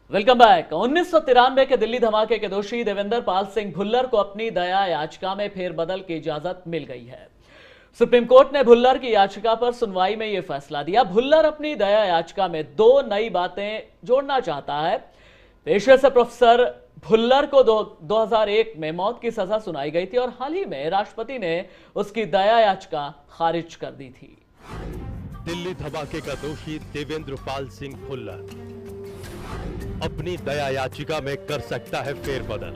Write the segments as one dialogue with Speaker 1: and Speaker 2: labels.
Speaker 1: Welcome back. 1993 के दिल्ली धमाके के दोषी देवेंद्र पाल सिंह भुल्लर को अपनी दया याचिका में फेरबदल की इजाजत मिल गई है। सुप्रीम कोर्ट ने भुल्लर की याचिका पर सुनवाई में यह फैसला दिया। भुल्लर अपनी दया याचिका में 2 नई बातें जोड़ना चाहता है। पेशे से प्रोफेसर भुल्लर को 2001 में मौत की सजा सुनाई गई थी और हाल ही में राष्ट्रपति ने उसकी दया याचिका खारिज कर दी थी।
Speaker 2: दिल्ली धमाके का दोषी देवेंद्र पाल सिंह भुल्लर अपनी दया याचिका में कर सकता है फेरबदल।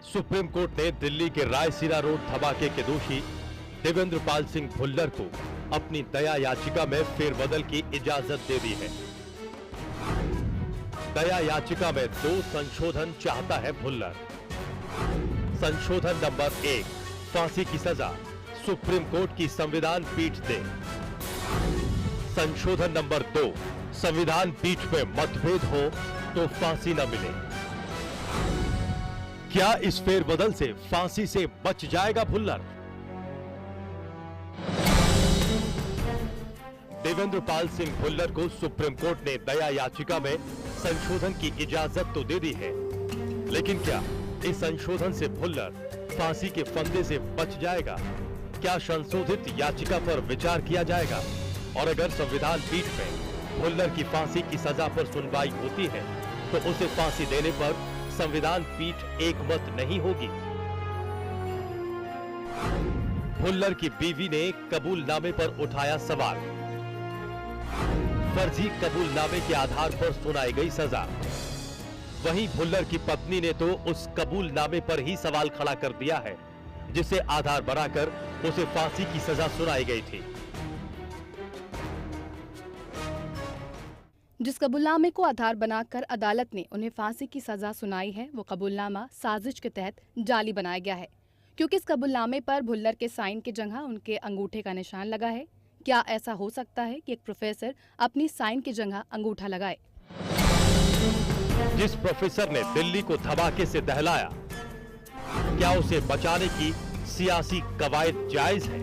Speaker 2: सुप्रीम कोर्ट ने दिल्ली के रायसीना रोड धमाके के दोषी देवेंद्र पाल सिंह भुल्लर को अपनी दया याचिका में फेरबदल की इजाजत दे दी है। दया याचिका में 2 संशोधन चाहता है भुल्लर। संशोधन नंबर 1, फांसी की सजा सुप्रीम कोर्ट की संविधान पीठ दे। संशोधन नंबर 2, संविधान पीठ में मतभेद हो तो फांसी न मिले। क्या इस फेरबदल से फांसी से बच जाएगा भुल्लर? देवेंद्र पाल सिंह भुल्लर को सुप्रीम कोर्ट ने दया याचिका में संशोधन की इजाजत तो दे दी है, लेकिन क्या इस संशोधन से भुल्लर फांसी के फंदे से बच जाएगा? क्या संशोधित याचिका पर विचार किया जाएगा? और अगर संविधान पीठ में भुल्लर की फांसी की सजा पर सुनवाई होती है तो उसे फांसी देने पर संविधान पीठ एकमत नहीं होगी। भुल्लर की बीवी ने कबूलनामे पर उठाया सवाल। फर्जी कबूलनामे के आधार पर सुनाई गई सजा। वहीं भुल्लर की पत्नी ने तो उस कबूलनामे पर ही सवाल खड़ा कर दिया है जिसे आधार बनाकर उसे फांसी की सजा सुनाई गई थी।
Speaker 3: जिस कबूलनामे को आधार बनाकर अदालत ने उन्हें फांसी की सजा सुनाई है, वो कबूलनामा साजिश के तहत जाली बनाया गया है, क्योंकि इस कबूलनामे पर भुल्लर के साइन की जगह उनके अंगूठे का निशान लगा है। क्या ऐसा हो सकता है कि एक प्रोफेसर अपनी साइन की जगह अंगूठा लगाए?
Speaker 2: जिस प्रोफेसर ने दिल्ली को धमाके से दहलाया, क्या उसे बचाने की सियासी कवायद जायज है?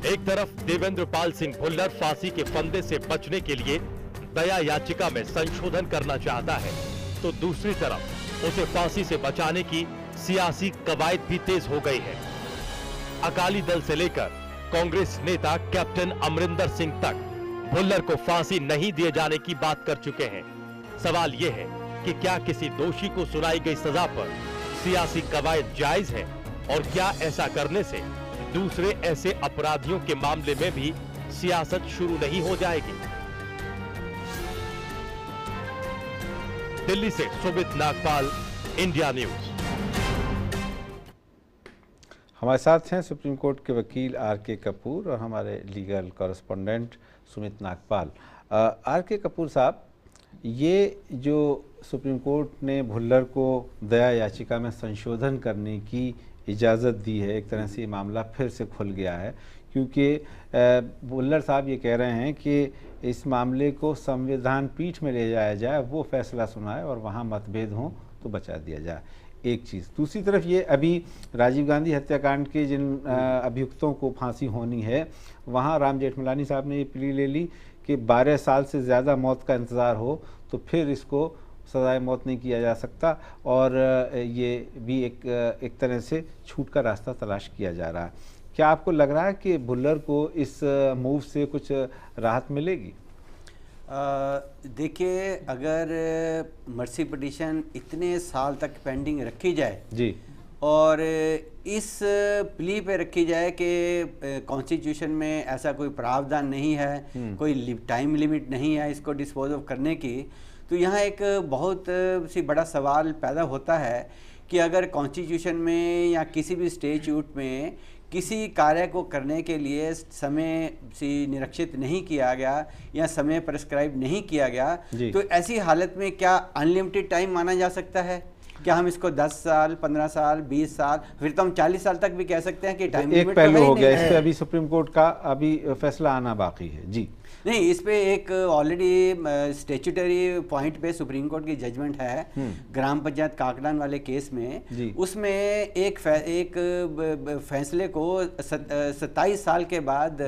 Speaker 2: एक तरफ देवेंद्र पाल सिंह भुल्लर फांसी के फंदे से बचने के लिए दया याचिका में संशोधन करना चाहता है, तो दूसरी तरफ उसे फांसी से बचाने की सियासी कवायद भी तेज हो गई है। अकाली दल से लेकर कांग्रेस नेता कैप्टन अमरिंदर सिंह तक भुल्लर को फांसी नहीं दिए जाने की बात कर चुके हैं। सवाल यह है कि क्या किसी दोषी को सुनाई गई सजा पर सियासी कवायद जायज है, और क्या ऐसा करने से दूसरे ऐसे अपराधियों के मामले में भी सियासत शुरू नहीं हो जाएगी? दिल्ली से सुमित नागपाल, इंडिया न्यूज।
Speaker 4: हमारे साथ हैं सुप्रीम कोर्ट के वकील आर.के. कपूर और हमारे legal correspondent Sumit Nagpal. R K. Kapoor साहब, ये जो सुप्रीम कोर्ट ने भुल्लर को दया याचिका में संशोधन करने की इजाज़त दी है, एक तरह से ये मामला फिर से खुल गया है, क्योंकि भुल्लर साहब ये कह रहे हैं कि इस मामले को संविधान पीठ में ले जाया जाए, वो फैसला सुनाए और वहाँ मतभेद हों तो बचा दिया जाए। एक चीज़। दूसरी तरफ ये अभी राजीव गांधी हत्याकांड के जिन अभियुक्तों को फांसी होनी है, वहाँ राम जेठमलानी साहब ने ये प्ली ले ली कि 12 साल से ज़्यादा मौत का इंतज़ार हो तो फिर इसको सजाए मौत नहीं किया जा सकता, और ये भी एक तरह से छूट का रास्ता तलाश किया जा रहा है। क्या आपको लग रहा है कि भुल्लर को इस मूव से कुछ राहत मिलेगी?
Speaker 5: देखिए, अगर मर्सी पिटीशन इतने साल तक पेंडिंग रखी जाए
Speaker 4: जी,
Speaker 5: और इस प्ली पे रखी जाए कि कॉन्स्टिट्यूशन में ऐसा कोई प्रावधान नहीं है, कोई टाइम लिमिट नहीं है इसको डिस्पोज ऑफ करने की, तो यहाँ एक बहुत सी बड़ा सवाल पैदा होता है कि अगर कॉन्स्टिट्यूशन में या किसी भी स्टैट्यूट में किसी कार्य को करने के लिए समय से निरीक्षित नहीं किया गया या समय प्रेस्क्राइब नहीं किया गया, तो ऐसी हालत में क्या अनलिमिटेड टाइम माना जा सकता है? क्या हम इसको 10 साल, 15 साल, 20 साल, फिर तो हम 40 साल तक भी कह सकते हैं कि टाइम
Speaker 4: एक पहलू हो गया। इस पर अभी सुप्रीम कोर्ट का अभी फैसला आना बाकी है। जी,
Speaker 5: नहीं, इस पे एक ऑलरेडी स्टेचुटरी पॉइंट पे सुप्रीम कोर्ट की जजमेंट है ग्राम पंचायत काकडान वाले केस में। उसमें एक फैसले को 27 साल के बाद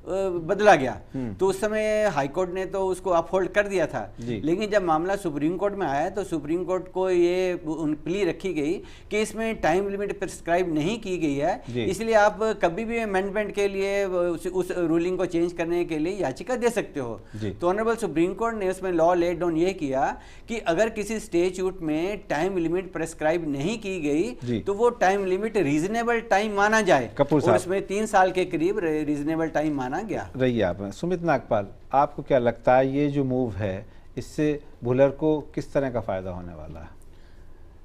Speaker 5: बदला गया, तो उस समय हाईकोर्ट ने तो उसको अपहोल्ड कर दिया था। लेकिन जब मामला सुप्रीम कोर्ट में आया तो सुप्रीम कोर्ट को ये प्ली रखी गई कि इसमें टाइम लिमिट प्रिस्क्राइब नहीं की गई है, इसलिए आप कभी भी अमेंडमेंट के लिए उस रूलिंग को चेंज करने के लिए याचिका दे सकते हो। तो ऑनरेबल सुप्रीम कोर्ट ने उसमें लॉ लेड डाउन ये किया कि अगर किसी स्टेट्यूट में टाइम लिमिट प्रिस्क्राइब नहीं की गई तो वो टाइम लिमिट रीजनेबल टाइम माना जाए, और उसमें 3 साल के करीब रीजनेबल टाइम माना गया।
Speaker 4: रही आप सुमित नागपाल, आपको क्या लगता है ये जो मूव है इससे भुल्लर को किस तरह का फायदा होने वाला है?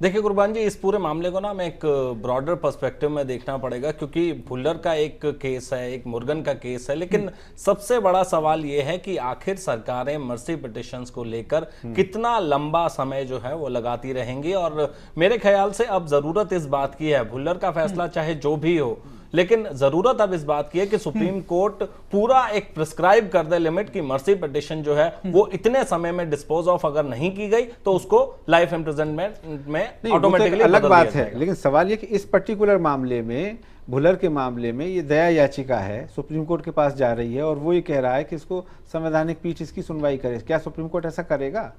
Speaker 6: देखिए कुर्बान जी, इस पूरे मामले को ना हमें एक ब्रॉडर पर्सपेक्टिव में देखना पड़ेगा, क्योंकि भुल्लर का एक केस है, एक मुर्गन का केस है, लेकिन सबसे बड़ा सवाल ये है कि आखिर सरकारें मर्सी पिटिशंस को लेकर कितना लंबा समय जो है वो लगाती रहेंगी। और मेरे ख्याल से अब जरूरत इस बात की है, भुल्लर का फैसला चाहे जो भी हो, लेकिन जरूरत अब इस बात की है कि सुप्रीम कोर्ट पूरा एक प्रिस्क्राइब कर दे लिमिट की मर्सी पिटिशन जो है वो इतने समय में डिस्पोज ऑफ अगर नहीं की गई तो उसको लाइफ इम्प्रिजनमेंट में ऑटोमेटिकली
Speaker 4: अलग बात है। लेकिन सवाल ये कि इस पर्टिकुलर मामले में, भुल्लर के मामले में, ये दया याचिका है, सुप्रीम कोर्ट के पास जा रही है और वो ये कह रहा है कि इसको संवैधानिक पीठ इसकी सुनवाई करे। क्या सुप्रीम कोर्ट ऐसा करेगा?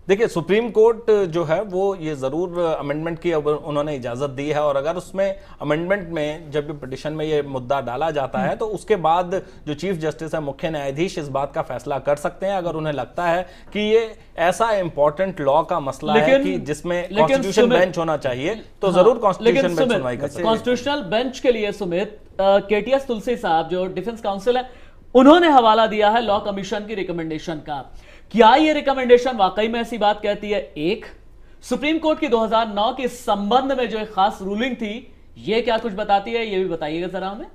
Speaker 6: देखिए, सुप्रीम कोर्ट जो है वो ये जरूर अमेंडमेंट की उन्होंने इजाजत दी है, और अगर उसमें अमेंडमेंट में जब भी पिटिशन में ये मुद्दा डाला जाता है तो उसके बाद जो चीफ जस्टिस है, मुख्य न्यायाधीश, इस बात का फैसला कर सकते हैं अगर उन्हें लगता है कि ये ऐसा इंपॉर्टेंट लॉ का मसला है कि जिसमें कॉन्स्टिट्यूशन बेंच होना चाहिए, तो जरूर कॉन्स्टिट्यूशन बेंच सुनवाई कर सकते हैं।
Speaker 1: कॉन्स्टिट्यूशनल बेंच के लिए सुमित, केटीएस तुलसी साहब जो डिफेंस काउंसिल है, उन्होंने हवाला दिया है लॉ कमीशन की रिकमेंडेशन का। क्या ये रिकमेंडेशन वाकई में ऐसी बात कहती है? एक, सुप्रीम कोर्ट की 2009 के संबंध में जो एक खास रूलिंग थी, ये क्या कुछ बताती है, ये भी बताइएगा जरा हमें।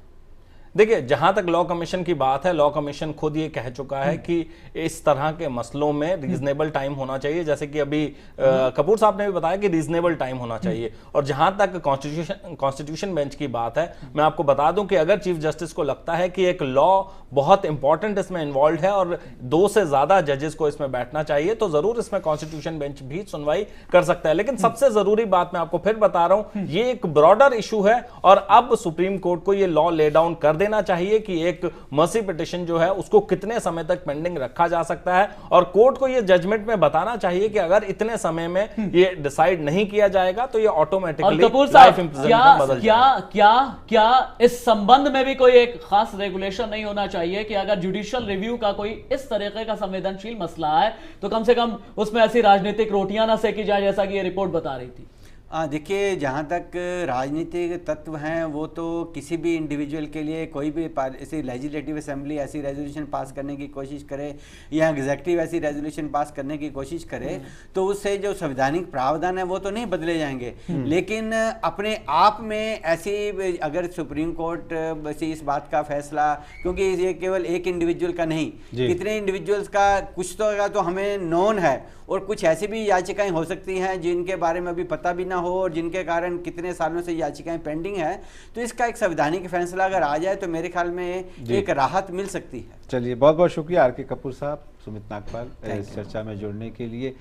Speaker 6: देखिए, जहां तक लॉ कमीशन की बात है, लॉ कमीशन खुद ये कह चुका है कि इस तरह के मसलों में रीजनेबल टाइम होना चाहिए, जैसे कि अभी कपूर साहब ने भी बताया कि रीजनेबल टाइम होना चाहिए। और जहां तक कॉन्स्टिट्यूशन बेंच की बात है, मैं आपको बता दूं कि अगर चीफ जस्टिस को लगता है कि एक लॉ बहुत इंपॉर्टेंट इसमें इन्वॉल्व है और 2 से ज्यादा जजेस को इसमें बैठना चाहिए, तो जरूर इसमें कॉन्स्टिट्यूशन बेंच भी सुनवाई कर सकता है। लेकिन सबसे जरूरी बात मैं आपको फिर बता रहा हूं, ये एक ब्रॉडर इशू है और अब सुप्रीम कोर्ट को ये लॉ ले डाउन कर देना चाहिए कि एक मर्सी पिटिशन जो है उसको कितने समय तक पेंडिंग रखा जा सकता है, और कोर्ट को ये जजमेंट में बताना चाहिए कि अगर इतने समय में ये डिसाइड नहीं किया जाएगा तो ये ऑटोमेटिकली लाइफ इम्प्रिजनमेंट बदल जाएगा।
Speaker 1: क्या इस संबंध में भी कोई एक खास रेगुलेशन नहीं होना चाहिए कि अगर जुडिशियल रिव्यू का कोई इस तरीके का संवेदनशील मसला है तो कम से कम उसमें ऐसी राजनीतिक रोटियां ना सेकी जाए, जैसा कि ये रिपोर्ट बता रही थी?
Speaker 5: देखिए, जहाँ तक राजनीतिक तत्व हैं वो तो किसी भी इंडिविजुअल के लिए कोई भी ऐसी लेजिस्लेटिव असेंबली ऐसी रेजोल्यूशन पास करने की कोशिश करे या एग्जेक्टिव ऐसी रेजोल्यूशन पास करने की कोशिश करे तो उससे जो संवैधानिक प्रावधान है वो तो नहीं बदले जाएंगे। लेकिन अपने आप में ऐसी अगर सुप्रीम कोर्ट से इस बात का फैसला, क्योंकि ये केवल एक इंडिविजुअल का नहीं, कितने इंडिविजुअल्स का कुछ तो हमें नोन है, और कुछ ऐसी भी याचिकाएं हो सकती हैं जिनके बारे में अभी पता भी ना हो और जिनके कारण कितने सालों से याचिकाएं पेंडिंग है। तो इसका एक संवैधानिक फैसला अगर आ जाए तो मेरे ख्याल में एक राहत मिल सकती है।
Speaker 4: चलिए, बहुत बहुत शुक्रिया आर के कपूर साहब, सुमित नागपाल इस चर्चा में जुड़ने के लिए।